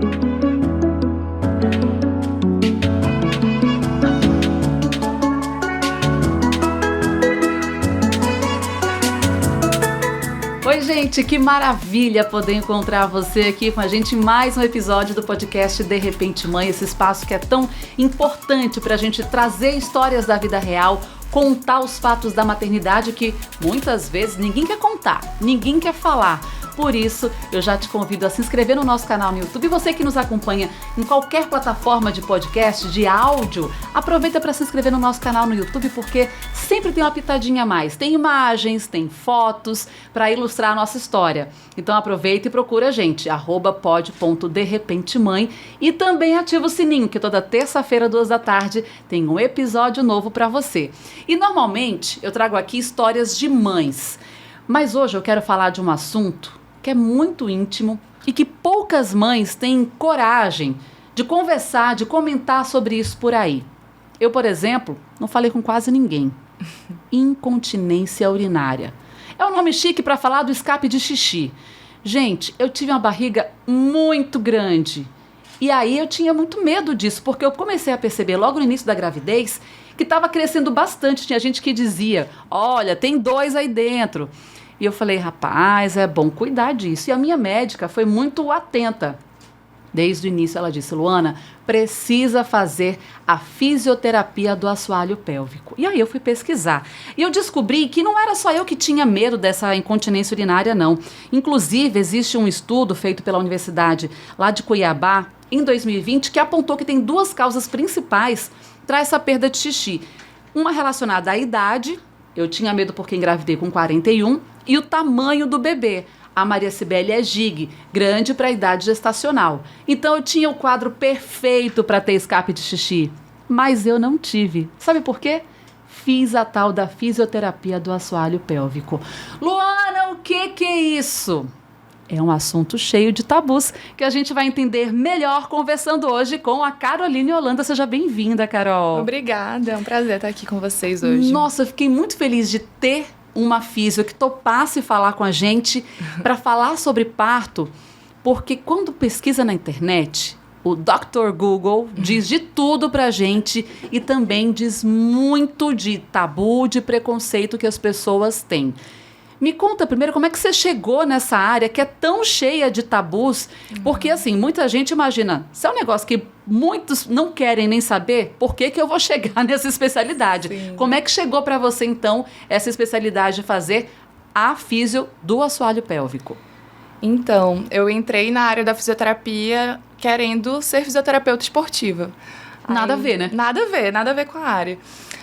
Oi, gente, que maravilha poder encontrar você aqui com a gente em mais um episódio do podcast De Repente Mãe, esse espaço que é tão importante para a gente trazer histórias da vida real, contar os fatos da maternidade que muitas vezes ninguém quer contar, ninguém quer falar. Por isso, eu já te convido a se inscrever no nosso canal no YouTube. E você que nos acompanha em qualquer plataforma de podcast, de áudio, aproveita para se inscrever no nosso canal no YouTube, porque sempre tem uma pitadinha a mais. Tem imagens, tem fotos para ilustrar a nossa história. Então aproveita e procura a gente, @pod.derepentemãe, e também ativa o sininho, que toda terça-feira, 14h, tem um episódio novo para você. E normalmente eu trago aqui histórias de mães, mas hoje eu quero falar de um assunto que é muito íntimo e que poucas mães têm coragem de conversar, de comentar sobre isso por aí. Eu, por exemplo, não falei com quase ninguém. Incontinência urinária. É um nome chique para falar do escape de xixi. Gente, eu tive uma barriga muito grande. E aí eu tinha muito medo disso, porque eu comecei a perceber logo no início da gravidez que estava crescendo bastante. Tinha gente que dizia, olha, tem 2 aí dentro. E eu falei, rapaz, é bom cuidar disso. E a minha médica foi muito atenta. Desde o início ela disse, Luana, precisa fazer a fisioterapia do assoalho pélvico. E aí eu fui pesquisar. E eu descobri que não era só eu que tinha medo dessa incontinência urinária, não. Inclusive, existe um estudo feito pela Universidade lá de Cuiabá, em 2020, que apontou que tem 2 causas principais para essa perda de xixi. Uma relacionada à idade, eu tinha medo porque engravidei com 41, e o tamanho do bebê. A Maria Cibele é gig, grande para a idade gestacional. Então eu tinha o quadro perfeito para ter escape de xixi. Mas eu não tive. Sabe por quê? Fiz a tal da fisioterapia do assoalho pélvico. Luana, o que é isso? É um assunto cheio de tabus que a gente vai entender melhor conversando hoje com a Caroline Holanda. Seja bem-vinda, Carol. Obrigada, é um prazer estar aqui com vocês hoje. Nossa, eu fiquei muito feliz de ter uma físio que topasse falar com a gente para falar sobre parto, porque quando pesquisa na internet, o Dr. Google diz de tudo pra gente e também diz muito de tabu, de preconceito que as pessoas têm. Me conta primeiro como é que você chegou nessa área que é tão cheia de tabus, porque assim, muita gente imagina, se é um negócio que muitos não querem nem saber, por que eu vou chegar nessa especialidade? Sim. Como é que chegou para você então essa especialidade de fazer a físio do assoalho pélvico? Então, eu entrei na área da fisioterapia querendo ser fisioterapeuta esportiva. Nada a ver, né? Nada a ver com a área.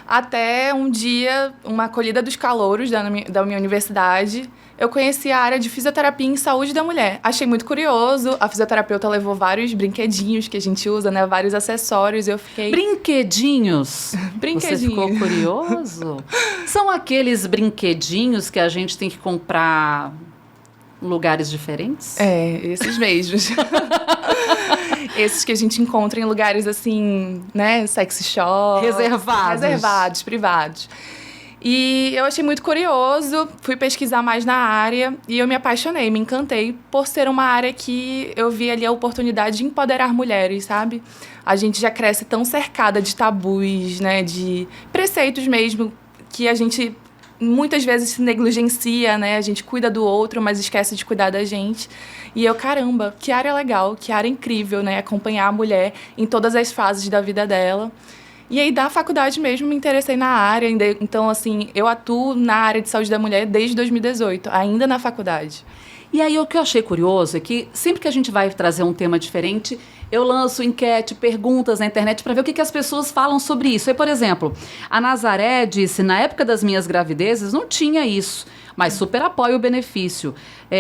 Até um dia, uma acolhida dos calouros da minha universidade, eu conheci a área de fisioterapia em saúde da mulher. Achei muito curioso, a fisioterapeuta levou vários brinquedinhos que a gente usa, né? Vários acessórios, e eu fiquei... Brinquedinhos? Você ficou curioso? São aqueles brinquedinhos que a gente tem que comprar em lugares diferentes? É, esses mesmos. Esses que a gente encontra em lugares assim, né, sexy shop. Reservados, privados. E eu achei muito curioso, fui pesquisar mais na área e eu me apaixonei, me encantei por ser uma área que eu vi ali a oportunidade de empoderar mulheres, sabe? A gente já cresce tão cercada de tabus, né, de preceitos mesmo, que a gente muitas vezes se negligencia, né? A gente cuida do outro, mas esquece de cuidar da gente. E eu, caramba, que área legal, que área incrível, né? Acompanhar a mulher em todas as fases da vida dela. E aí, da faculdade mesmo, me interessei na área. Então, assim, eu atuo na área de saúde da mulher desde 2018, ainda na faculdade. E aí, o que eu achei curioso é que sempre que a gente vai trazer um tema diferente, eu lanço enquete, perguntas na internet para ver o que as pessoas falam sobre isso. Aí, por exemplo, a Nazaré disse, na época das minhas gravidezes não tinha isso, mas super apoio o benefício.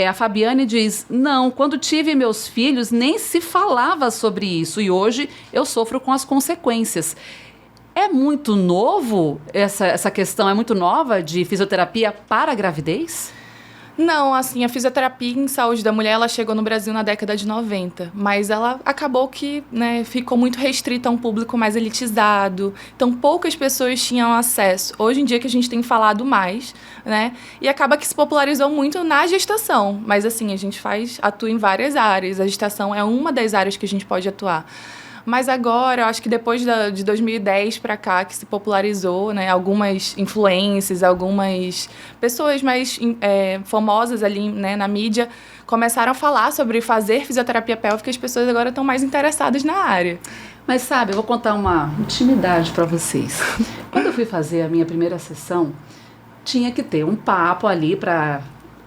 A Fabiane diz, não, quando tive meus filhos nem se falava sobre isso e hoje eu sofro com as consequências. É muito novo essa questão, é muito nova de fisioterapia para a gravidez? Não, assim, a fisioterapia em saúde da mulher, ela chegou no Brasil na década de 90, mas ela acabou que, né, ficou muito restrita a um público mais elitizado, então poucas pessoas tinham acesso. Hoje em dia que a gente tem falado mais, né, e acaba que se popularizou muito na gestação, mas assim, a gente atua em várias áreas, a gestação é uma das áreas que a gente pode atuar. Mas agora, eu acho que depois de 2010 para cá, que se popularizou, né, algumas influências, algumas pessoas mais famosas ali, né, na mídia, começaram a falar sobre fazer fisioterapia pélvica e as pessoas agora estão mais interessadas na área. Mas sabe, eu vou contar uma intimidade para vocês. Quando eu fui fazer a minha primeira sessão, tinha que ter um papo ali para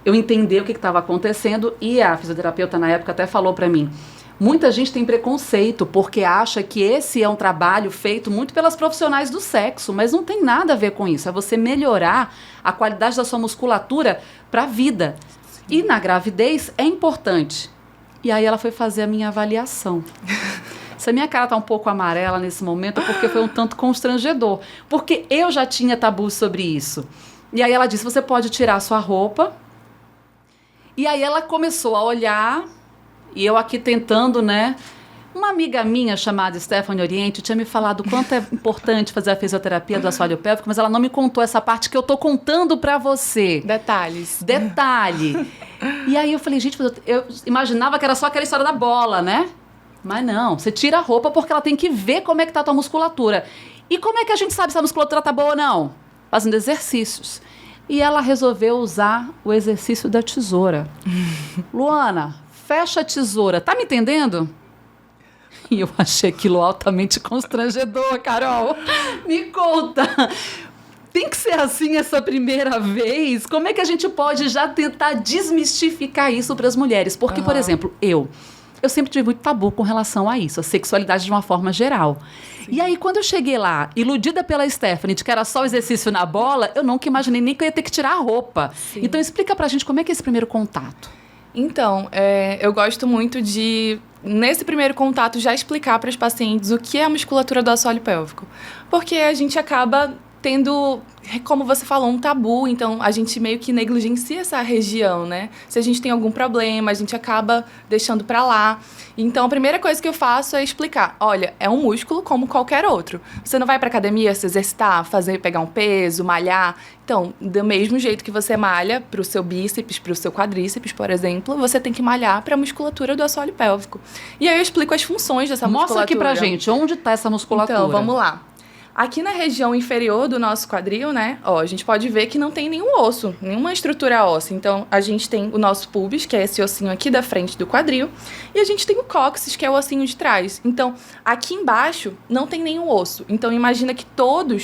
eu entender o que estava acontecendo, e a fisioterapeuta na época até falou para mim: muita gente tem preconceito porque acha que esse é um trabalho feito muito pelas profissionais do sexo, mas não tem nada a ver com isso. É você melhorar a qualidade da sua musculatura para a vida. E na gravidez é importante. E aí ela foi fazer a minha avaliação. Se a minha cara tá um pouco amarela nesse momento é porque foi um tanto constrangedor. Porque eu já tinha tabu sobre isso. E aí ela disse: você pode tirar a sua roupa. E aí ela começou a olhar... E eu aqui tentando, né? Uma amiga minha chamada Stephanie Oriente tinha me falado o quanto é importante fazer a fisioterapia do assoalho pélvico, mas ela não me contou essa parte que eu tô contando pra você. Detalhes. Detalhe. E aí eu falei, gente, eu imaginava que era só aquela história da bola, né? Mas não, você tira a roupa porque ela tem que ver como é que tá a tua musculatura. E como é que a gente sabe se a musculatura tá boa ou não? Fazendo exercícios. E ela resolveu usar o exercício da tesoura. Luana, fecha a tesoura. Tá me entendendo? E eu achei aquilo altamente constrangedor, Carol. Me conta. Tem que ser assim essa primeira vez? Como é que a gente pode já tentar desmistificar isso para as mulheres? Porque, por exemplo, eu sempre tive muito tabu com relação a isso, a sexualidade de uma forma geral. Sim. E aí, quando eu cheguei lá, iludida pela Stephanie, de que era só o exercício na bola, eu nunca imaginei nem que eu ia ter que tirar a roupa. Sim. Então, explica pra gente como é que é esse primeiro contato. Então, eu gosto muito de, nesse primeiro contato, já explicar para os pacientes o que é a musculatura do assoalho pélvico. Porque a gente acaba tendo, como você falou, um tabu, então a gente meio que negligencia essa região, né? Se a gente tem algum problema, a gente acaba deixando para lá. Então, a primeira coisa que eu faço é explicar: olha, é um músculo como qualquer outro. Você não vai para academia se exercitar, pegar um peso, malhar. Então, do mesmo jeito que você malha para o seu bíceps, para o seu quadríceps, por exemplo, você tem que malhar para a musculatura do assoalho pélvico. E aí eu explico as funções dessa musculatura. Mostra aqui pra gente, onde está essa musculatura? Então, vamos lá. Aqui na região inferior do nosso quadril, né, a gente pode ver que não tem nenhum osso, nenhuma estrutura óssea. Então, a gente tem o nosso pubis, que é esse ossinho aqui da frente do quadril, e a gente tem o cóccix, que é o ossinho de trás. Então, aqui embaixo não tem nenhum osso. Então, imagina que tudo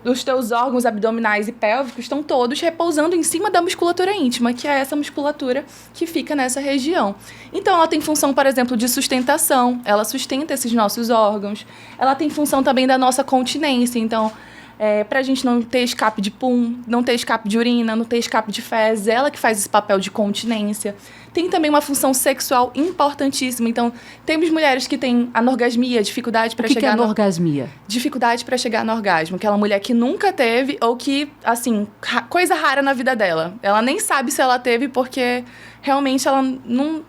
dos teus órgãos abdominais e pélvicos estão todos repousando em cima da musculatura íntima, que é essa musculatura que fica nessa região. Então, ela tem função, por exemplo, de sustentação, ela sustenta esses nossos órgãos. Ela tem função também da nossa continência, então, para a gente não ter escape de pum, não ter escape de urina, não ter escape de fezes, ela que faz esse papel de continência. Tem também uma função sexual importantíssima. Então, temos mulheres que têm anorgasmia, dificuldade para chegar... O que é anorgasmia? Dificuldade para chegar no orgasmo. Aquela mulher que nunca teve ou que, assim, coisa rara na vida dela. Ela nem sabe se ela teve porque realmente ela não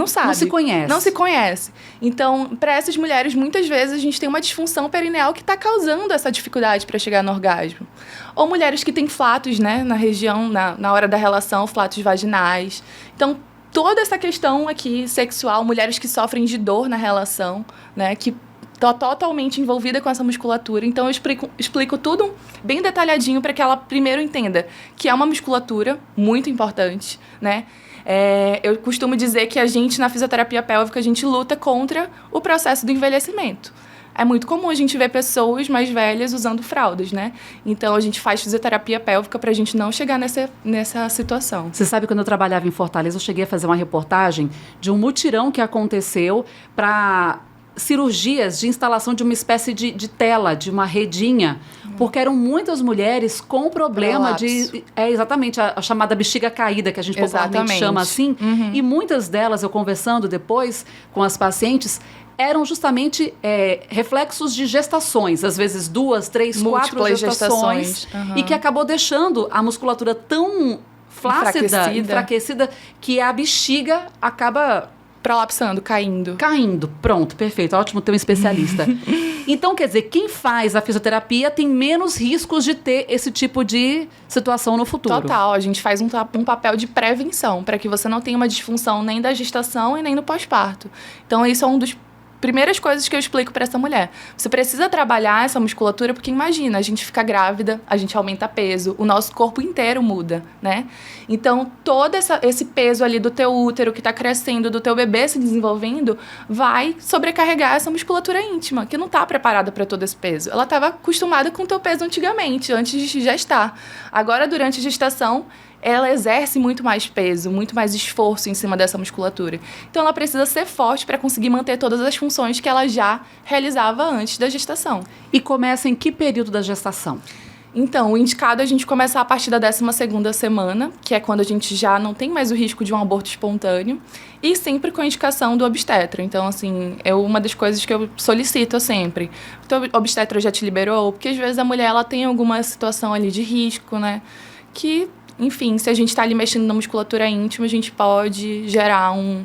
sabe. Não se conhece. Não se conhece. Então, para essas mulheres, muitas vezes a gente tem uma disfunção perineal que está causando essa dificuldade para chegar no orgasmo. Ou mulheres que têm flatos, né, na região, na hora da relação, flatos vaginais. Então, toda essa questão aqui sexual, mulheres que sofrem de dor na relação, né, que estão totalmente envolvida com essa musculatura. Então, eu explico tudo bem detalhadinho para que ela primeiro entenda que é uma musculatura muito importante, né? Eu costumo dizer que a gente, na fisioterapia pélvica, a gente luta contra o processo do envelhecimento. É muito comum a gente ver pessoas mais velhas usando fraldas, né? Então, a gente faz fisioterapia pélvica pra gente não chegar nessa situação. Você sabe, quando eu trabalhava em Fortaleza, eu cheguei a fazer uma reportagem de um mutirão que aconteceu para cirurgias de instalação de uma espécie de tela, de uma redinha, porque eram muitas mulheres com problema de... exatamente, a chamada bexiga caída, que a gente popularmente chama assim. E muitas delas, eu conversando depois com as pacientes, eram justamente reflexos de gestações, às vezes 2, 3, 4 gestações. E que acabou deixando a musculatura tão flácida, enfraquecida, que a bexiga acaba... prolapsando, caindo. Pronto, perfeito. Ótimo ter um especialista. Então, quer dizer, quem faz a fisioterapia tem menos riscos de ter esse tipo de situação no futuro. Total. A gente faz um papel de prevenção, para que você não tenha uma disfunção nem da gestação e nem no pós-parto. Então, isso é um dos primeiras coisas que eu explico para essa mulher. Você precisa trabalhar essa musculatura, porque imagina, a gente fica grávida, a gente aumenta peso, o nosso corpo inteiro muda, né? Então, todo esse peso ali do teu útero que está crescendo, do teu bebê se desenvolvendo, vai sobrecarregar essa musculatura íntima, que não está preparada para todo esse peso. Ela estava acostumada com o teu peso antigamente, antes de gestar. Agora, durante a gestação, ela exerce muito mais peso, muito mais esforço em cima dessa musculatura. Então, ela precisa ser forte para conseguir manter todas as funções que ela já realizava antes da gestação. E começa em que período da gestação? Então, o indicado é a gente começar a partir da 12ª semana, que é quando a gente já não tem mais o risco de um aborto espontâneo, e sempre com a indicação do obstetra. Então, assim, é uma das coisas que eu solicito sempre. Então, o obstetra já te liberou? Porque, às vezes, a mulher ela tem alguma situação ali de risco, né? Que... Enfim, se a gente está ali mexendo na musculatura íntima, a gente pode gerar um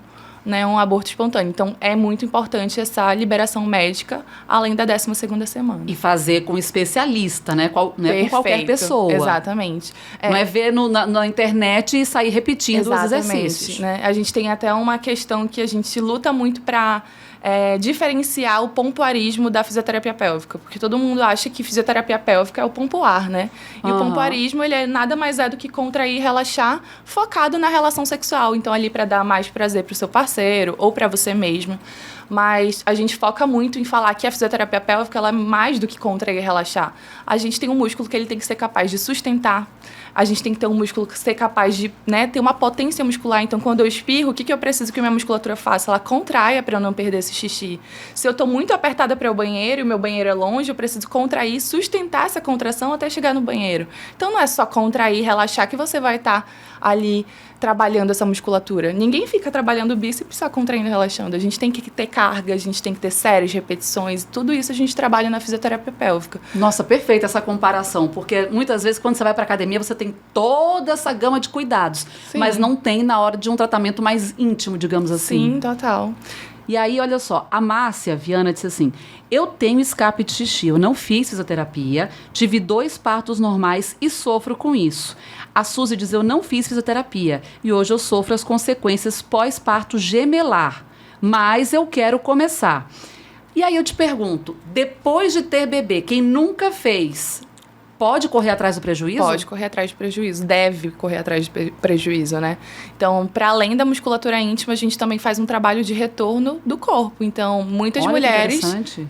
aborto espontâneo. Então, é muito importante essa liberação médica, além da 12ª semana. E fazer com especialista, né? Com qualquer pessoa. Exatamente. Não é ver na internet e sair repetindo os exercícios. Né? A gente tem até uma questão que a gente luta muito para... diferenciar o pompoarismo da fisioterapia pélvica, porque todo mundo acha que fisioterapia pélvica é o pompoar, né? E o pompoarismo, ele nada mais é do que contrair e relaxar, focado na relação sexual, então ali para dar mais prazer para o seu parceiro ou para você mesmo. Mas a gente foca muito em falar que a fisioterapia pélvica ela é mais do que contrair e relaxar. A gente tem um músculo que ele tem que ser capaz de sustentar. A gente tem que ter um músculo que ser capaz de, ter uma potência muscular. Então, quando eu espirro, o que eu preciso que a minha musculatura faça? Ela contraia para eu não perder esse xixi. Se eu estou muito apertada para o banheiro e o meu banheiro é longe, eu preciso contrair, sustentar essa contração até chegar no banheiro. Então, não é só contrair e relaxar que você vai estar ali trabalhando essa musculatura. Ninguém fica trabalhando o bíceps só contraindo e relaxando. A gente tem que ter carga, a gente tem que ter séries, repetições. Tudo isso a gente trabalha na fisioterapia pélvica. Nossa, perfeita essa comparação. Porque muitas vezes quando você vai para academia, você tem toda essa gama de cuidados. Sim. Mas não tem na hora de um tratamento mais íntimo, digamos assim. Sim, total. E aí, olha só, a Márcia Viana disse assim, eu tenho escape de xixi, eu não fiz fisioterapia, tive 2 partos normais e sofro com isso. A Suzy diz, eu não fiz fisioterapia e hoje eu sofro as consequências pós-parto gemelar, mas eu quero começar. E aí eu te pergunto, depois de ter bebê, quem nunca fez... Pode correr atrás do prejuízo? Pode correr atrás do prejuízo, deve correr atrás do prejuízo, né? Então, para além da musculatura íntima, a gente também faz um trabalho de retorno do corpo. Então, muitas mulheres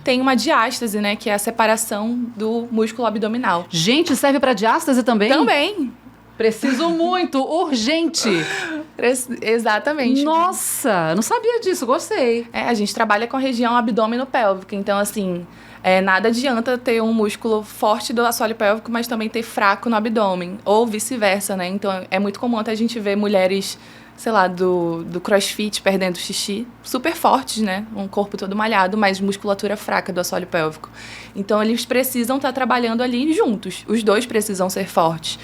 têm uma diástase, né? Que é a separação do músculo abdominal. Gente, serve para diástase também? Também. Preciso muito, urgente. Exatamente. Nossa, não sabia disso, gostei. A gente trabalha com a região abdômeno-pélvica, então assim... nada adianta ter um músculo forte do assoalho pélvico, mas também ter fraco no abdômen, ou vice-versa, né? Então, é muito comum até a gente ver mulheres, sei lá, do crossfit perdendo xixi, super fortes, né? Um corpo todo malhado, mas musculatura fraca do assoalho pélvico. Então, eles precisam estar trabalhando ali juntos. Os dois precisam ser fortes.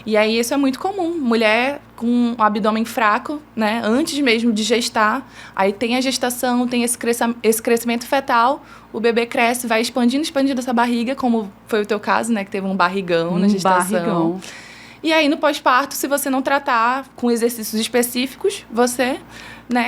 E aí, isso é muito comum. Mulher com um abdômen fraco, né? Antes mesmo de gestar. Aí tem a gestação, tem esse crescimento fetal. O bebê cresce, vai expandindo essa barriga, como foi o teu caso, né? Que teve um barrigão na gestação. Barrigão. E aí, no pós-parto, se você não tratar com exercícios específicos, você,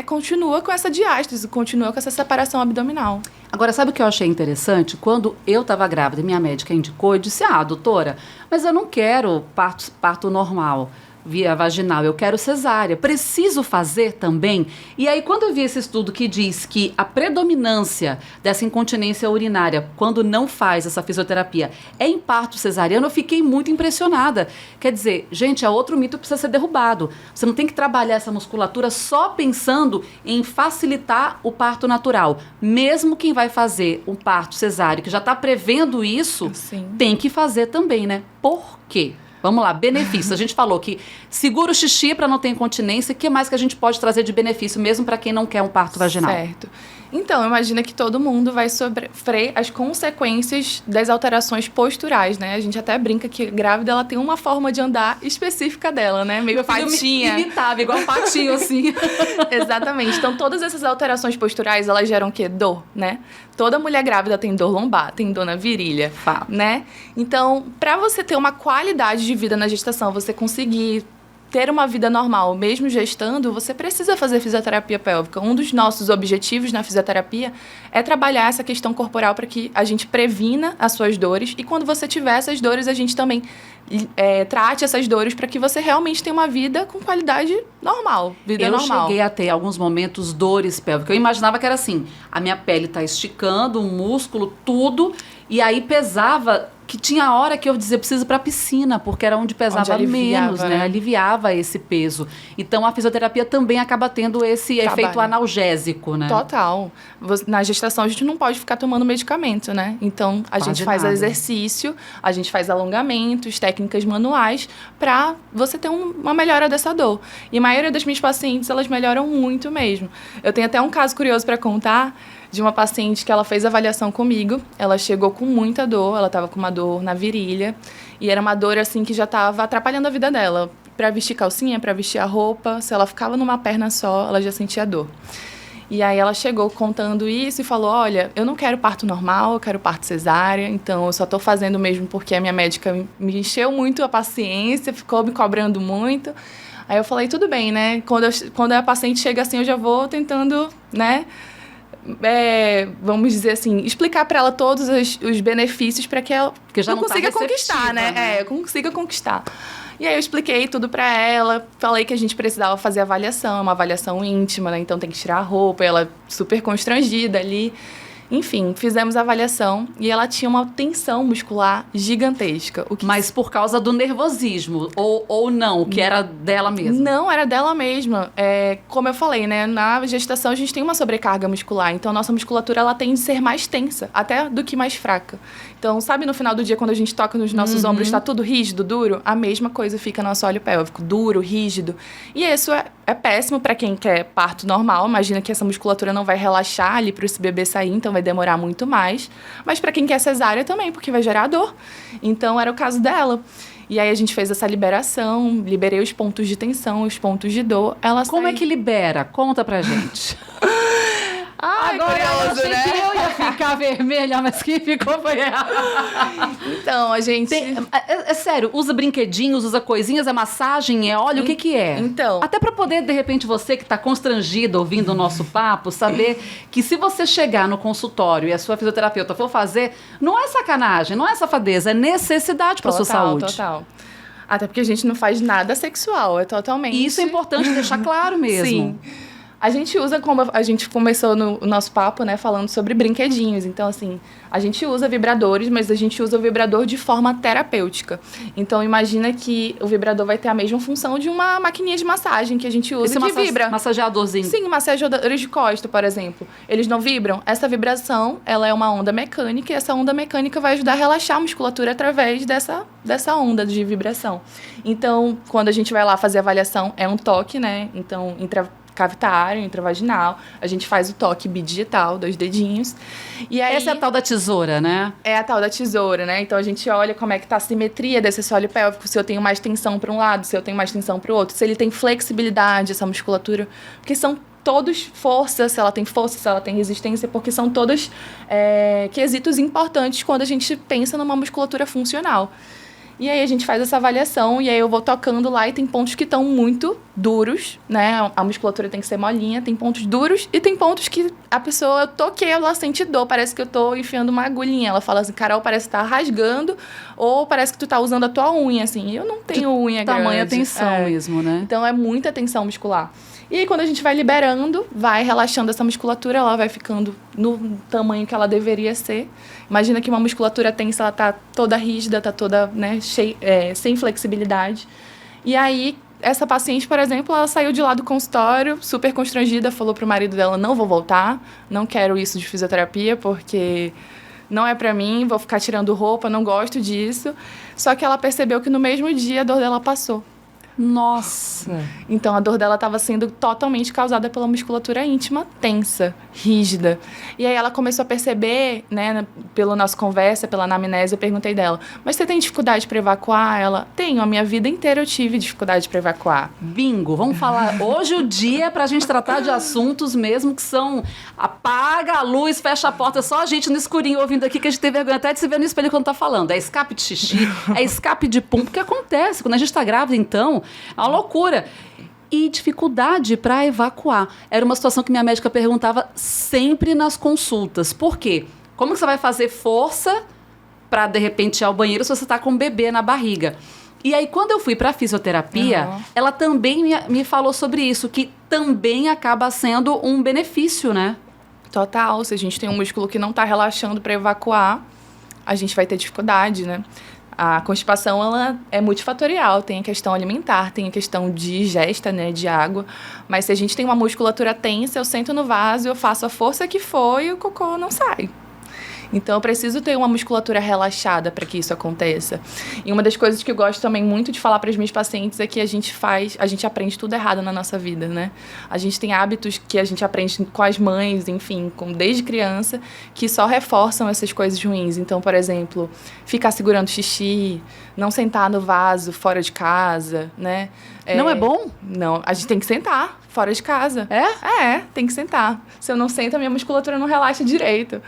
continua com essa diástase, continua com essa separação abdominal. Agora, sabe o que eu achei interessante? Quando eu estava grávida e minha médica indicou, eu disse, doutora, mas eu não quero parto normal. via vaginal, eu quero cesárea, preciso fazer também? E aí, quando eu vi esse estudo que diz que a predominância dessa incontinência urinária, quando não faz essa fisioterapia, é em parto cesariano, eu fiquei muito impressionada. Quer dizer, gente, é outro mito que precisa ser derrubado. Você não tem que trabalhar essa musculatura só pensando em facilitar o parto natural. Mesmo quem vai fazer um parto cesáreo, que já está prevendo isso, Sim. tem que fazer também, né? Por quê? Vamos lá, benefícios. A gente falou que segura o xixi para não ter incontinência. O que mais que a gente pode trazer de benefício, mesmo para quem não quer um parto vaginal? Certo. Então, imagina que todo mundo vai sofrer as consequências das alterações posturais, né? A gente até brinca que grávida, ela tem uma forma de andar específica dela, né? Meio patinha. Imitava, igual patinho, assim. Exatamente. Então, todas essas alterações posturais, elas geram o quê? Dor, né? Toda mulher grávida tem dor lombar, tem dor na virilha, né? Então, para você ter uma qualidade de vida na gestação, você conseguir ter uma vida normal, mesmo gestando, você precisa fazer fisioterapia pélvica. Um dos nossos objetivos na fisioterapia é trabalhar essa questão corporal para que a gente previna as suas dores e quando você tiver essas dores, a gente também trate essas dores para que você realmente tenha uma vida com qualidade normal, Eu cheguei a ter alguns momentos dores pélvicas. Eu imaginava que era assim, a minha pele está esticando, o músculo, tudo, e aí pesava, que tinha hora que eu dizia, preciso ir para a piscina, porque era onde pesava menos, né? Aliviava esse peso. Então, a fisioterapia também acaba tendo esse efeito analgésico, né? Total. Na gestação, a gente não pode ficar tomando medicamento, né? Então, a gente faz exercício, a gente faz alongamentos, técnicas manuais, para você ter uma melhora dessa dor. E a maioria das minhas pacientes, elas melhoram muito mesmo. Eu tenho até um caso curioso para contar, de uma paciente que ela fez avaliação comigo. Ela chegou com muita dor, ela estava com uma dor na virilha. E era uma dor, assim, que já estava atrapalhando a vida dela. Para vestir calcinha, para vestir a roupa. Se ela ficava numa perna só, ela já sentia dor. E aí ela chegou contando isso e falou, olha, eu não quero parto normal, eu quero parto cesárea. Então, eu só estou fazendo mesmo porque a minha médica me encheu muito a paciência, ficou me cobrando muito. Aí eu falei, tudo bem, né? Quando a paciente chega assim, eu já vou tentando, né? Vamos dizer assim, explicar para ela todos os benefícios para que ela consiga conquistar, né? Consiga conquistar. E aí eu expliquei tudo para ela, falei que a gente precisava fazer avaliação, uma avaliação íntima, né? Então tem que tirar a roupa, ela super constrangida ali. Enfim, fizemos a avaliação e ela tinha uma tensão muscular gigantesca. Mas por causa do nervosismo, ou não, que era dela mesma? Não, era dela mesma. Como eu falei, né, na gestação a gente tem uma sobrecarga muscular, então a nossa musculatura ela tende a ser mais tensa, até do que mais fraca. Então, sabe no final do dia, quando a gente toca nos nossos ombros, está tudo rígido, duro? A mesma coisa fica no assoalho pélvico, duro, rígido. E isso é péssimo para quem quer parto normal. Imagina que essa musculatura não vai relaxar ali para esse bebê sair, então vai demorar muito mais. Mas para quem quer cesárea também, porque vai gerar dor. Então, era o caso dela. E aí a gente fez essa liberação, liberei os pontos de tensão, os pontos de dor. Como é que libera? Conta pra gente. Agora curioso, eu achei que eu ia ficar vermelha, mas quem ficou foi ela. Então, a gente... É sério, usa brinquedinhos, usa coisinhas, é massagem, é óleo, o que é? Então... Até pra poder, de repente, você que tá constrangido ouvindo o nosso papo, saber que se você chegar no consultório e a sua fisioterapeuta for fazer, não é sacanagem, não é safadeza, é necessidade pra sua saúde. Total. Até porque a gente não faz nada sexual, é totalmente... E isso é importante deixar claro mesmo. Sim. A gente usa, como a gente começou no nosso papo, né, falando sobre brinquedinhos. Então, assim, a gente usa vibradores, mas a gente usa o vibrador de forma terapêutica. Então, imagina que o vibrador vai ter a mesma função de uma maquininha de massagem que a gente usa que vibra. Massageadorzinho. Sim, massageadores de costa, por exemplo. Eles não vibram? Essa vibração, ela é uma onda mecânica e essa onda mecânica vai ajudar a relaxar a musculatura através dessa onda de vibração. Então, quando a gente vai lá fazer a avaliação, é um toque, né? Então, cavitário, intravaginal. A gente faz o toque bidigital, 2 dedinhos. E aí, essa é a tal da tesoura, né? É a tal da tesoura, né? Então, a gente olha como é que tá a simetria desse assoalho pélvico, se eu tenho mais tensão para um lado, se eu tenho mais tensão para o outro, se ele tem flexibilidade, essa musculatura. Porque são todos força, se ela tem força, se ela tem resistência, porque são todos quesitos importantes quando a gente pensa numa musculatura funcional. E aí a gente faz essa avaliação e aí eu vou tocando lá e tem pontos que estão muito duros, né? A musculatura tem que ser molinha, tem pontos duros e tem pontos que a pessoa, eu toquei, ela sente dor, parece que eu tô enfiando uma agulhinha. Ela fala assim, Carol, parece que tá rasgando ou parece que tu tá usando a tua unha, assim. Eu não tenho unha grande. Tamanha tensão mesmo, né? Então é muita tensão muscular. E aí, quando a gente vai liberando, vai relaxando essa musculatura, ela vai ficando no tamanho que ela deveria ser. Imagina que uma musculatura tensa, ela tá toda rígida, tá toda, né, sem flexibilidade. E aí, essa paciente, por exemplo, ela saiu de lá do consultório, super constrangida, falou pro marido dela, não vou voltar, não quero isso de fisioterapia, porque não é pra mim, vou ficar tirando roupa, não gosto disso. Só que ela percebeu que no mesmo dia a dor dela passou. Nossa! Então, a dor dela estava sendo totalmente causada pela musculatura íntima tensa, rígida. E aí ela começou a perceber, né, pela nossa conversa, pela anamnese, eu perguntei dela, mas você tem dificuldade para evacuar? Ela, tenho, a minha vida inteira eu tive dificuldade para evacuar. Bingo! Vamos falar, hoje o dia é pra gente tratar de assuntos mesmo que são apaga a luz, fecha a porta, só a gente no escurinho ouvindo aqui que a gente tem vergonha até de se ver no espelho quando tá falando. É escape de xixi, é escape de pum, porque acontece, quando a gente tá grávida, então, é uma loucura. E dificuldade para evacuar. Era uma situação que minha médica perguntava sempre nas consultas. Por quê? Como que você vai fazer força para, de repente, ir ao banheiro se você está com um bebê na barriga? E aí, quando eu fui para a fisioterapia, ela também me falou sobre isso, que também acaba sendo um benefício, né? Total. Se a gente tem um músculo que não está relaxando para evacuar, a gente vai ter dificuldade, né? A constipação, ela é multifatorial, tem a questão alimentar, tem a questão de ingesta, né, de água, mas se a gente tem uma musculatura tensa, eu sento no vaso, eu faço a força que for e o cocô não sai. Então, eu preciso ter uma musculatura relaxada para que isso aconteça. E uma das coisas que eu gosto também muito de falar para os meus pacientes é que a gente aprende tudo errado na nossa vida, né? A gente tem hábitos que a gente aprende com as mães, enfim, desde criança, que só reforçam essas coisas ruins. Então, por exemplo, ficar segurando xixi, não sentar no vaso fora de casa, né? Não é bom? Não, a gente tem que sentar fora de casa. É? Tem que sentar. Se eu não sento, a minha musculatura não relaxa direito.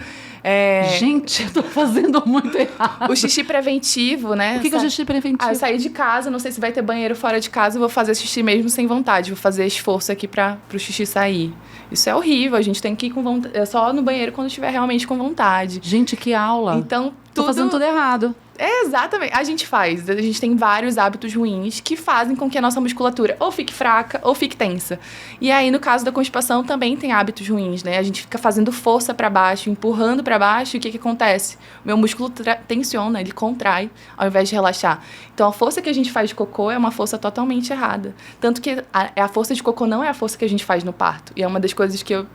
Gente, eu tô fazendo muito errado. O xixi preventivo, né? O que é o xixi preventivo? Eu saí de casa, não sei se vai ter banheiro fora de casa, eu vou fazer xixi mesmo sem vontade. Vou fazer esforço aqui pro xixi sair. Isso é horrível, a gente tem que ir com vontade. É só no banheiro quando estiver realmente com vontade. Gente, que aula. Então, tô fazendo tudo errado. Exatamente. A gente tem vários hábitos ruins que fazem com que a nossa musculatura ou fique fraca ou fique tensa. E aí, no caso da constipação, também tem hábitos ruins, né? A gente fica fazendo força para baixo, empurrando para baixo, e o que acontece? O meu músculo tensiona, ele contrai, ao invés de relaxar. Então, a força que a gente faz de cocô é uma força totalmente errada. Tanto que a força de cocô não é a força que a gente faz no parto. E é uma das coisas que eu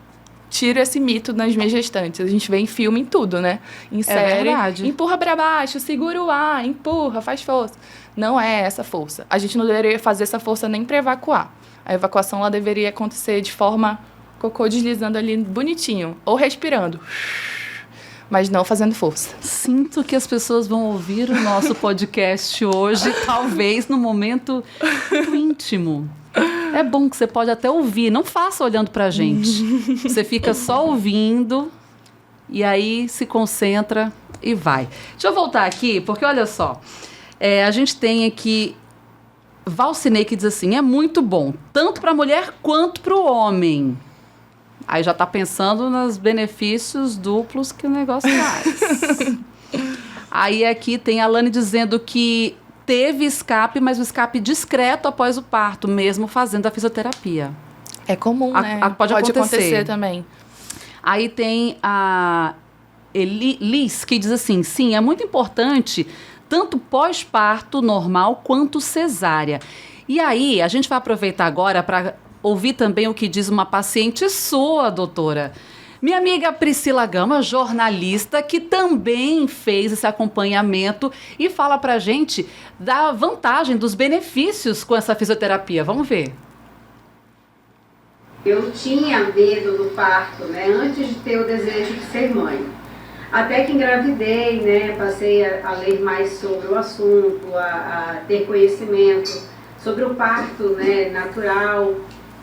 tiro esse mito nas minhas gestantes. A gente vê em filme, em tudo, né? Em série. Verdade. Empurra pra baixo, segura o ar, empurra, faz força. Não é essa força. A gente não deveria fazer essa força nem pra evacuar. A evacuação, ela deveria acontecer de forma cocô deslizando ali bonitinho. Ou respirando. Mas não fazendo força. Sinto que as pessoas vão ouvir o nosso podcast hoje, talvez no momento íntimo. É bom que você pode até ouvir, não faça olhando pra gente. Você fica só ouvindo e aí se concentra e vai. Deixa eu voltar aqui, porque olha só, a gente tem aqui Valcinei que diz assim, é muito bom, tanto pra mulher quanto pro homem. Aí já tá pensando nos benefícios duplos que o negócio traz. Aí aqui tem a Lani dizendo que teve escape, mas o escape discreto após o parto, mesmo fazendo a fisioterapia. É comum, né? Pode acontecer também. Aí tem a Liz, que diz assim, sim, é muito importante, tanto pós-parto normal quanto cesárea. E aí, a gente vai aproveitar agora para ouvir também o que diz uma paciente sua, doutora. Minha amiga Priscila Gama, jornalista, que também fez esse acompanhamento e fala pra gente da vantagem, dos benefícios com essa fisioterapia. Vamos ver. Eu tinha medo do parto, né, antes de ter o desejo de ser mãe. Até que engravidei, né, passei a ler mais sobre o assunto, a ter conhecimento sobre o parto, né, natural.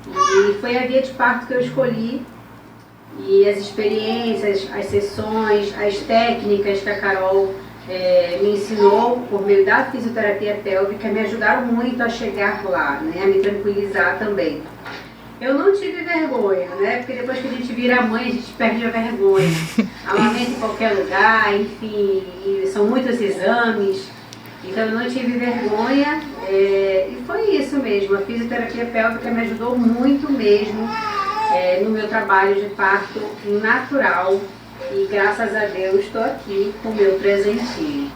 E foi a via de parto que eu escolhi. E as experiências, as sessões, as técnicas que a Carol me ensinou, por meio da fisioterapia pélvica, me ajudaram muito a chegar lá, né? A me tranquilizar também. Eu não tive vergonha, né? Porque depois que a gente vira mãe, a gente perde a vergonha. Amamenta em qualquer lugar, enfim, e são muitos exames. Então eu não tive vergonha, e foi isso mesmo. A fisioterapia pélvica me ajudou muito mesmo no meu trabalho de parto natural. E graças a Deus estou aqui com o meu presentinho.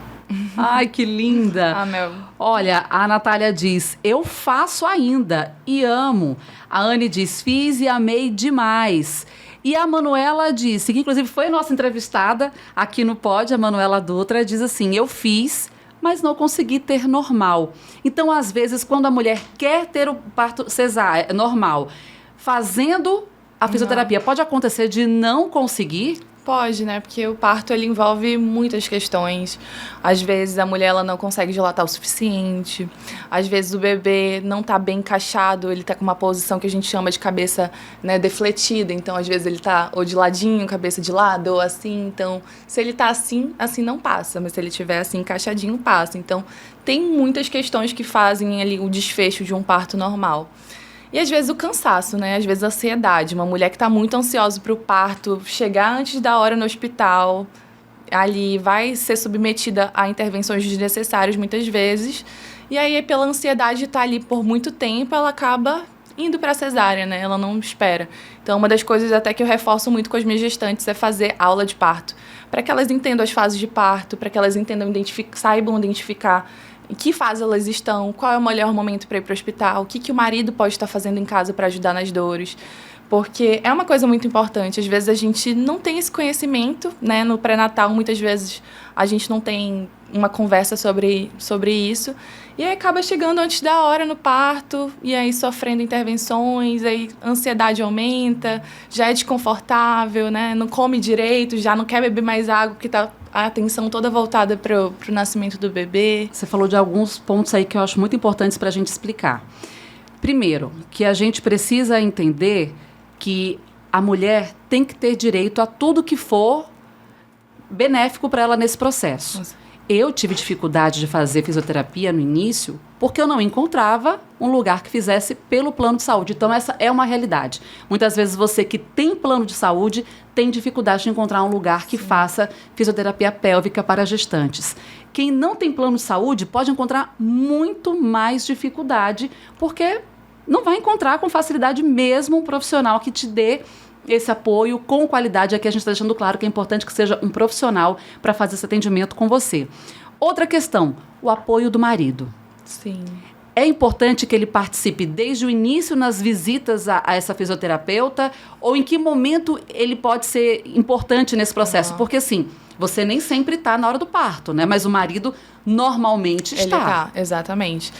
Ai, que linda! Ah, meu. Olha, a Natália diz, eu faço ainda e amo. A Anne diz, fiz e amei demais. E a Manuela disse, que inclusive foi nossa entrevistada aqui no Pod, a Manuela Dutra, diz assim, eu fiz, mas não consegui ter normal. Então, às vezes, quando a mulher quer ter o parto normal, fazendo a fisioterapia, pode acontecer de não conseguir? Pode, né? Porque o parto, ele envolve muitas questões. Às vezes, a mulher ela não consegue dilatar o suficiente. Às vezes, o bebê não está bem encaixado. Ele está com uma posição que a gente chama de cabeça, né, defletida. Então, às vezes, ele está ou de ladinho, cabeça de lado, ou assim. Então, se ele está assim, assim não passa. Mas se ele estiver assim, encaixadinho, passa. Então, tem muitas questões que fazem ali o desfecho de um parto normal. E às vezes o cansaço, né? Às vezes a ansiedade. Uma mulher que está muito ansiosa para o parto, chegar antes da hora no hospital, ali vai ser submetida a intervenções desnecessárias muitas vezes. E aí, pela ansiedade de estar ali por muito tempo, ela acaba indo para a cesárea, né? Ela não espera. Então, uma das coisas até que eu reforço muito com as minhas gestantes é fazer aula de parto. Para que elas entendam as fases de parto, para que elas entendam, saibam identificar em que fase elas estão, qual é o melhor momento para ir para o hospital, o que o marido pode estar fazendo em casa para ajudar nas dores. Porque é uma coisa muito importante. Às vezes a gente não tem esse conhecimento, né? No pré-natal, muitas vezes a gente não tem uma conversa sobre isso. E aí acaba chegando antes da hora no parto, e aí sofrendo intervenções, aí a ansiedade aumenta, já é desconfortável, né? Não come direito, já não quer beber mais água, porque tá a atenção toda voltada pro nascimento do bebê. Você falou de alguns pontos aí que eu acho muito importantes para a gente explicar. Primeiro, que a gente precisa entender que a mulher tem que ter direito a tudo que for benéfico para ela nesse processo. Nossa. Eu tive dificuldade de fazer fisioterapia no início porque eu não encontrava um lugar que fizesse pelo plano de saúde. Então, essa é uma realidade. Muitas vezes você que tem plano de saúde tem dificuldade de encontrar um lugar que faça fisioterapia pélvica para gestantes. Quem não tem plano de saúde pode encontrar muito mais dificuldade porque não vai encontrar com facilidade mesmo um profissional que te dê esse apoio com qualidade. Aqui a gente está deixando claro que é importante que seja um profissional para fazer esse atendimento com você. Outra questão, o apoio do marido. Sim. É importante que ele participe desde o início nas visitas a essa fisioterapeuta, ou em que momento ele pode ser importante nesse processo? Porque assim, você nem sempre está na hora do parto, né? Mas o marido normalmente está. Ele está, exatamente.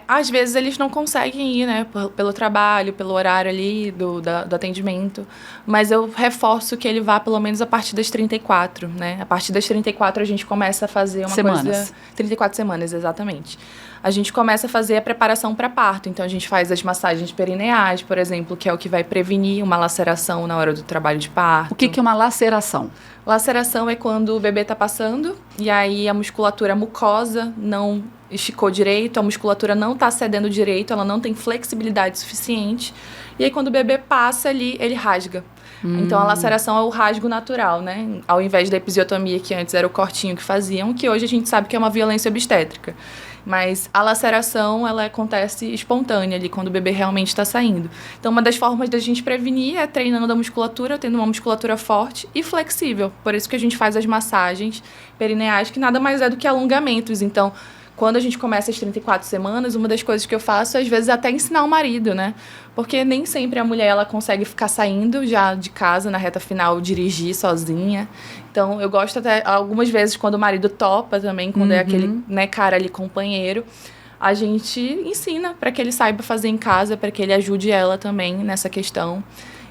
Às vezes eles não conseguem ir, né, pelo trabalho, pelo horário ali do atendimento, mas eu reforço que ele vá pelo menos a partir das 34, né? A partir das 34 a gente começa a fazer uma coisa... 34 semanas, exatamente. A gente começa a fazer a preparação para parto. Então, a gente faz as massagens perineais, por exemplo, que é o que vai prevenir uma laceração na hora do trabalho de parto. O que é uma laceração? Laceração é quando o bebê está passando e aí a musculatura mucosa não esticou direito, a musculatura não está cedendo direito, ela não tem flexibilidade suficiente. E aí, quando o bebê passa ali, ele rasga. Então, a laceração é o rasgo natural, né? Ao invés da episiotomia, que antes era o cortinho que faziam, que hoje a gente sabe que é uma violência obstétrica. Mas a laceração, ela acontece espontânea ali, quando o bebê realmente está saindo. Então, uma das formas da gente prevenir é treinando a musculatura, tendo uma musculatura forte e flexível. Por isso que a gente faz as massagens perineais, que nada mais é do que alongamentos. Então, quando a gente começa as 34 semanas, uma das coisas que eu faço, às vezes, é até ensinar o marido, né? Porque nem sempre a mulher ela consegue ficar saindo já de casa na reta final, dirigir sozinha. Então, eu gosto até, algumas vezes, quando o marido topa também, quando é aquele, né, cara ali, companheiro, a gente ensina para que ele saiba fazer em casa, para que ele ajude ela também nessa questão.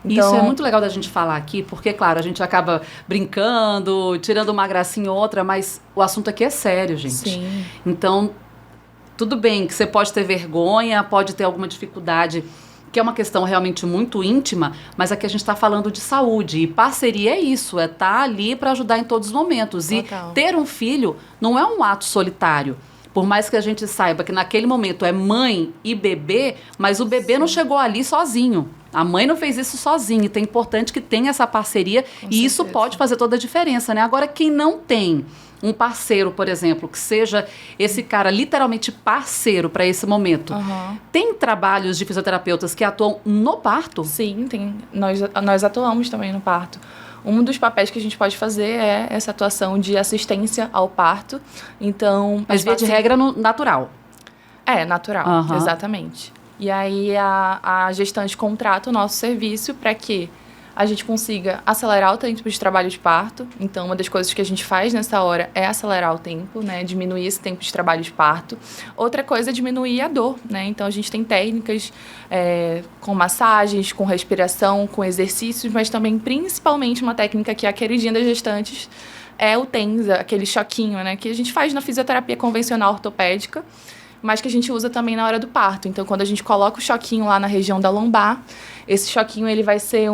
Então, isso é muito legal da gente falar aqui, porque, claro, a gente acaba brincando, tirando uma gracinha ou outra, mas o assunto aqui é sério, gente. Sim. Então, tudo bem que você pode ter vergonha, pode ter alguma dificuldade que é uma questão realmente muito íntima, mas aqui a gente está falando de saúde. E parceria é isso, é estar ali para ajudar em todos os momentos. Total. E ter um filho não é um ato solitário. Por mais que a gente saiba que naquele momento é mãe e bebê, mas o bebê não chegou ali sozinho. A mãe não fez isso sozinha. Então é importante que tenha essa parceria e isso pode fazer toda a diferença, né? Agora, quem não tem um parceiro, por exemplo, que seja esse cara literalmente parceiro para esse momento, tem trabalhos de fisioterapeutas que atuam no parto? Sim, tem. Nós atuamos também no parto. Um dos papéis que a gente pode fazer é essa atuação de assistência ao parto. Então, mas via de regra natural. É, natural, exatamente. E aí a gestante contrata o nosso serviço para que a gente consiga acelerar o tempo de trabalho de parto. Então, uma das coisas que a gente faz nessa hora é acelerar o tempo, né? Diminuir esse tempo de trabalho de parto. Outra coisa é diminuir a dor, né? Então, a gente tem técnicas com massagens, com respiração, com exercícios, mas também, principalmente, uma técnica que é a queridinha das gestantes, é o TENS, aquele choquinho, né? Que a gente faz na fisioterapia convencional ortopédica, mas que a gente usa também na hora do parto. Então, quando a gente coloca o choquinho lá na região da lombar, esse choquinho ele vai ser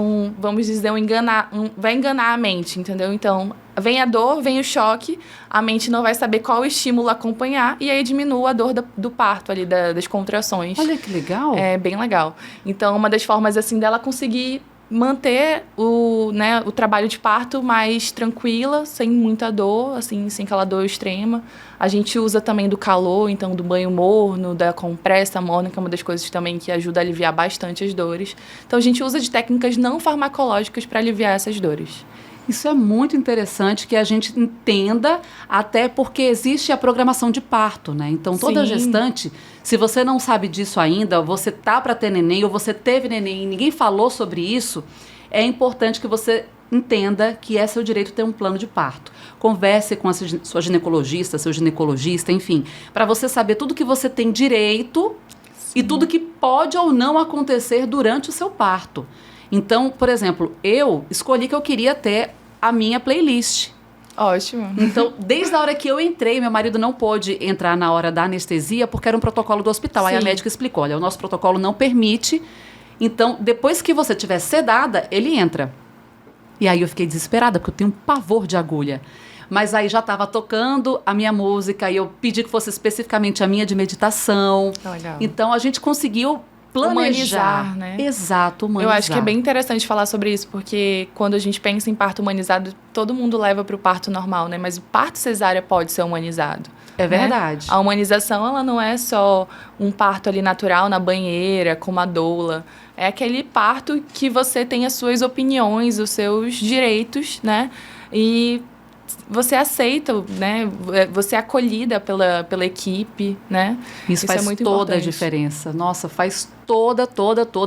vai enganar a mente, entendeu? Então, vem a dor, vem o choque, a mente não vai saber qual estímulo acompanhar, e aí diminui a dor do parto ali, das contrações. Olha que legal! É bem legal. Então, uma das formas, assim, dela conseguir manter o trabalho de parto mais tranquila, sem muita dor, assim, sem aquela dor extrema. A gente usa também do calor, então do banho morno, da compressa morna, que é uma das coisas também que ajuda a aliviar bastante as dores. Então a gente usa de técnicas não farmacológicas para aliviar essas dores. Isso é muito interessante que a gente entenda, até porque existe a programação de parto, né? Então, toda gestante, se você não sabe disso ainda, você tá para ter neném ou você teve neném e ninguém falou sobre isso, é importante que você entenda que é seu direito ter um plano de parto. Converse com a sua ginecologista, seu ginecologista, enfim, para você saber tudo que você tem direito e tudo que pode ou não acontecer durante o seu parto. Então, por exemplo, eu escolhi que eu queria ter a minha playlist. Ótimo. Então, desde a hora que eu entrei, meu marido não pôde entrar na hora da anestesia porque era um protocolo do hospital. Aí a médica explicou, olha, o nosso protocolo não permite. Então, depois que você estiver sedada, ele entra. E aí eu fiquei desesperada, porque eu tenho um pavor de agulha. Mas aí já estava tocando a minha música e eu pedi que fosse especificamente a minha de meditação. Legal. Então, a gente conseguiu humanizar, né? Exato, humanizar. Eu acho que é bem interessante falar sobre isso, porque quando a gente pensa em parto humanizado, todo mundo leva para o parto normal, né? Mas o parto cesárea pode ser humanizado. É verdade. Né? A humanização, ela não é só um parto ali natural na banheira, com uma doula. É aquele parto que você tem as suas opiniões, os seus direitos, né? E você aceita, né? Você é acolhida pela equipe, né? Isso faz é muito toda importante. A diferença. Nossa, faz toda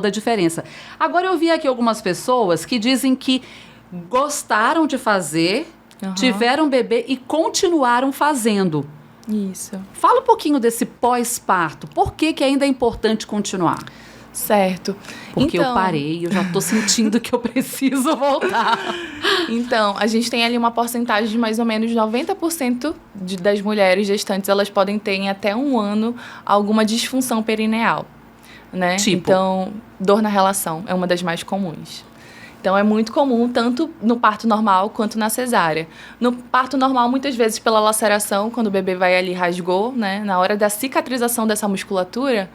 a diferença. Agora, eu vi aqui algumas pessoas que dizem que gostaram de fazer, tiveram bebê e continuaram fazendo. Isso. Fala um pouquinho desse pós-parto. Por que ainda é importante continuar? Certo. Porque eu parei, eu já tô sentindo que eu preciso voltar. Então, a gente tem ali uma porcentagem de mais ou menos 90% das mulheres gestantes, elas podem ter em até 1 ano alguma disfunção perineal, né? Tipo? Então, dor na relação é uma das mais comuns. Então, é muito comum, tanto no parto normal quanto na cesárea. No parto normal, muitas vezes pela laceração, quando o bebê vai ali e rasgou, né? Na hora da cicatrização dessa musculatura,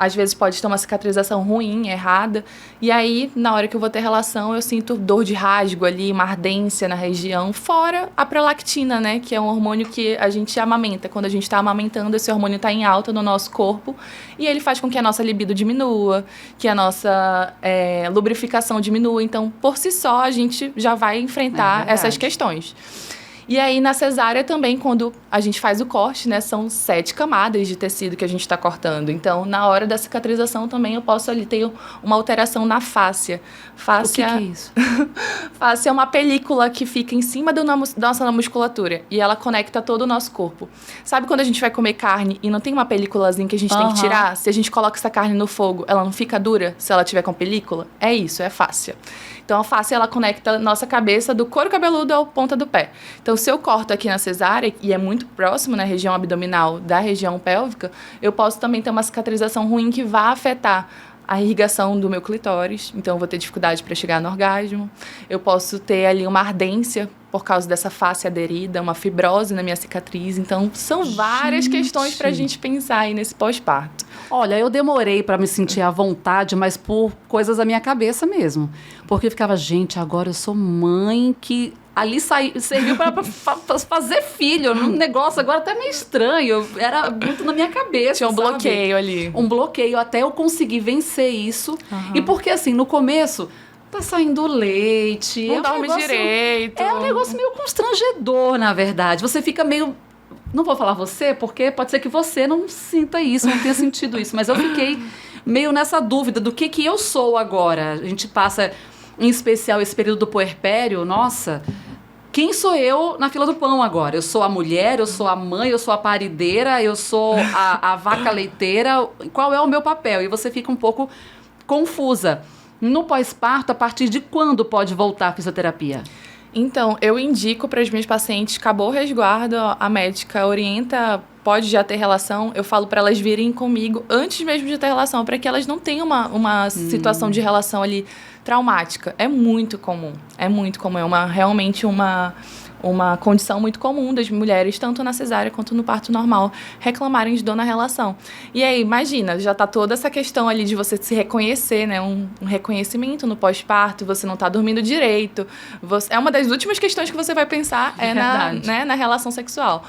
às vezes pode ter uma cicatrização ruim, errada. E aí, na hora que eu vou ter relação, eu sinto dor de rasgo ali, uma ardência na região. Fora a prolactina, né? Que é um hormônio que a gente amamenta. Quando a gente está amamentando, esse hormônio está em alta no nosso corpo. E ele faz com que a nossa libido diminua, que a nossa lubrificação diminua. Então, por si só, a gente já vai enfrentar essas questões. E aí, na cesárea também, quando a gente faz o corte, né, são 7 camadas de tecido que a gente está cortando. Então, na hora da cicatrização também eu posso ali ter uma alteração na fáscia. Fáscia, o que é isso? Fáscia é uma película que fica em cima da nossa musculatura e ela conecta todo o nosso corpo. Sabe quando a gente vai comer carne e não tem uma películazinha que a gente tem que tirar? Se a gente coloca essa carne no fogo, ela não fica dura se ela tiver com película? É isso, é fáscia. Então, a fáscia, ela conecta a nossa cabeça do couro cabeludo à ponta do pé. Então, se eu corto aqui na cesárea, e é muito próximo na região abdominal da região pélvica, eu posso também ter uma cicatrização ruim que vai afetar a irrigação do meu clitóris, então eu vou ter dificuldade para chegar no orgasmo. Eu posso ter ali uma ardência por causa dessa face aderida, uma fibrose na minha cicatriz. Então, são várias questões para a gente pensar aí nesse pós-parto. Olha, eu demorei para me sentir à vontade, mas por coisas da minha cabeça mesmo. Porque eu ficava, gente, agora eu sou mãe que... Ali serviu para fazer filho. Um negócio agora até meio estranho. Era muito na minha cabeça. Tinha um bloqueio ali. Um bloqueio até eu conseguir vencer isso. E porque, assim, no começo, tá saindo leite. Não dorme direito. É um negócio meio constrangedor, na verdade. Você fica meio... Não vou falar você, porque pode ser que você não sinta isso, não tenha sentido isso. Mas eu fiquei meio nessa dúvida do que eu sou agora. A gente passa, em especial, esse período do puerpério. Nossa... Quem sou eu na fila do pão agora? Eu sou a mulher, eu sou a mãe, eu sou a parideira, eu sou a vaca leiteira. Qual é o meu papel? E você fica um pouco confusa. No pós-parto, a partir de quando pode voltar a fisioterapia? Então, eu indico para as minhas pacientes, acabou o resguardo, a médica orienta, pode já ter relação, eu falo para elas virem comigo antes mesmo de ter relação, para que elas não tenham uma situação de relação ali traumática. É muito comum, realmente uma condição muito comum das mulheres, tanto na cesárea quanto no parto normal, reclamarem de dor na relação. E aí, imagina, já tá toda essa questão ali de você se reconhecer, né? Um reconhecimento no pós-parto, você não tá dormindo direito. É uma das últimas questões que você vai pensar na relação sexual.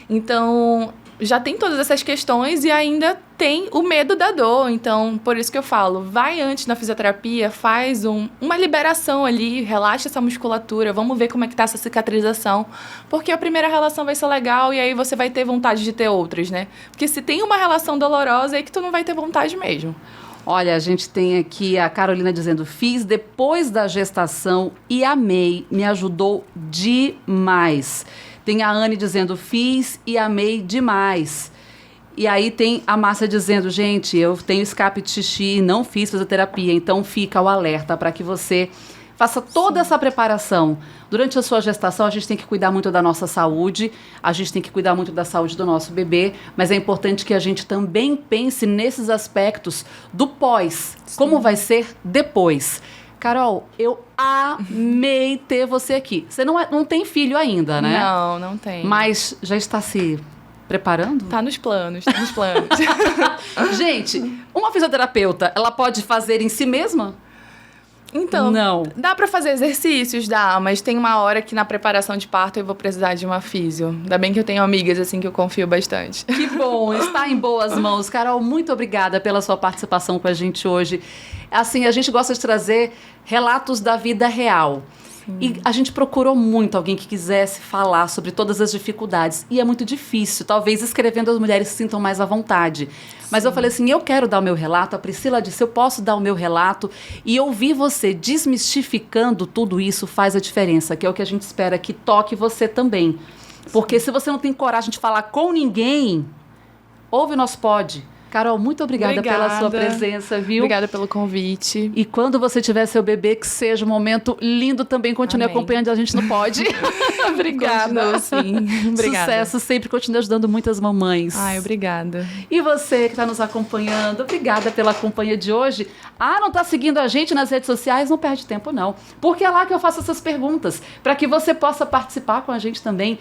Então, já tem todas essas questões e ainda tem o medo da dor. Então, por isso que eu falo, vai antes na fisioterapia, faz uma liberação ali, relaxa essa musculatura, vamos ver como é que tá essa cicatrização. Porque a primeira relação vai ser legal e aí você vai ter vontade de ter outras, né? Porque se tem uma relação dolorosa, é que tu não vai ter vontade mesmo. Olha, a gente tem aqui a Carolina dizendo, fiz depois da gestação e amei, me ajudou demais. Tem a Anne dizendo, fiz e amei demais. E aí tem a Márcia dizendo, gente, eu tenho escape de xixi, não fiz fisioterapia, então fica o alerta para que você faça toda essa preparação. Durante a sua gestação, a gente tem que cuidar muito da nossa saúde, a gente tem que cuidar muito da saúde do nosso bebê, mas é importante que a gente também pense nesses aspectos do pós, como vai ser depois. Carol, eu amei ter você aqui. Você não tem filho ainda, né? Não tem. Mas já está se preparando? Tá nos planos. Gente, uma fisioterapeuta, ela pode fazer em si mesma? Então, não. Dá pra fazer exercícios? Dá, mas tem uma hora que na preparação de parto eu vou precisar de uma físio. Ainda bem que eu tenho amigas assim que eu confio bastante. Que bom, está em boas mãos. Carol, muito obrigada pela sua participação com a gente hoje. Assim, a gente gosta de trazer relatos da vida real. E a gente procurou muito alguém que quisesse falar sobre todas as dificuldades. E é muito difícil. Talvez escrevendo as mulheres se sintam mais à vontade. Mas eu falei assim, eu quero dar o meu relato. A Priscila disse, eu posso dar o meu relato. E ouvir você desmistificando tudo isso faz a diferença. Que é o que a gente espera que toque você também. Porque se você não tem coragem de falar com ninguém, ouve o nosso pod. Carol, muito obrigada pela sua presença, viu? Obrigada pelo convite. E quando você tiver seu bebê, que seja um momento lindo também. Continue acompanhando a gente no pod. Obrigada. Sim. Obrigada. Sucesso, sempre continue ajudando muitas mamães. Ai, obrigada. E você que está nos acompanhando, obrigada pela companhia de hoje. Não está seguindo a gente nas redes sociais? Não perde tempo, não. Porque é lá que eu faço essas perguntas, para que você possa participar com a gente também.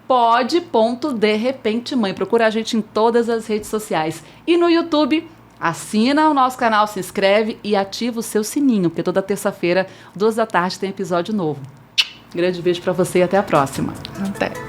Pod.derrepentemãe. Procura a gente em todas as redes sociais. E no YouTube, assina o nosso canal, se inscreve e ativa o seu sininho, porque toda terça-feira, 2 da tarde, tem episódio novo. Grande beijo pra você e até a próxima. Até.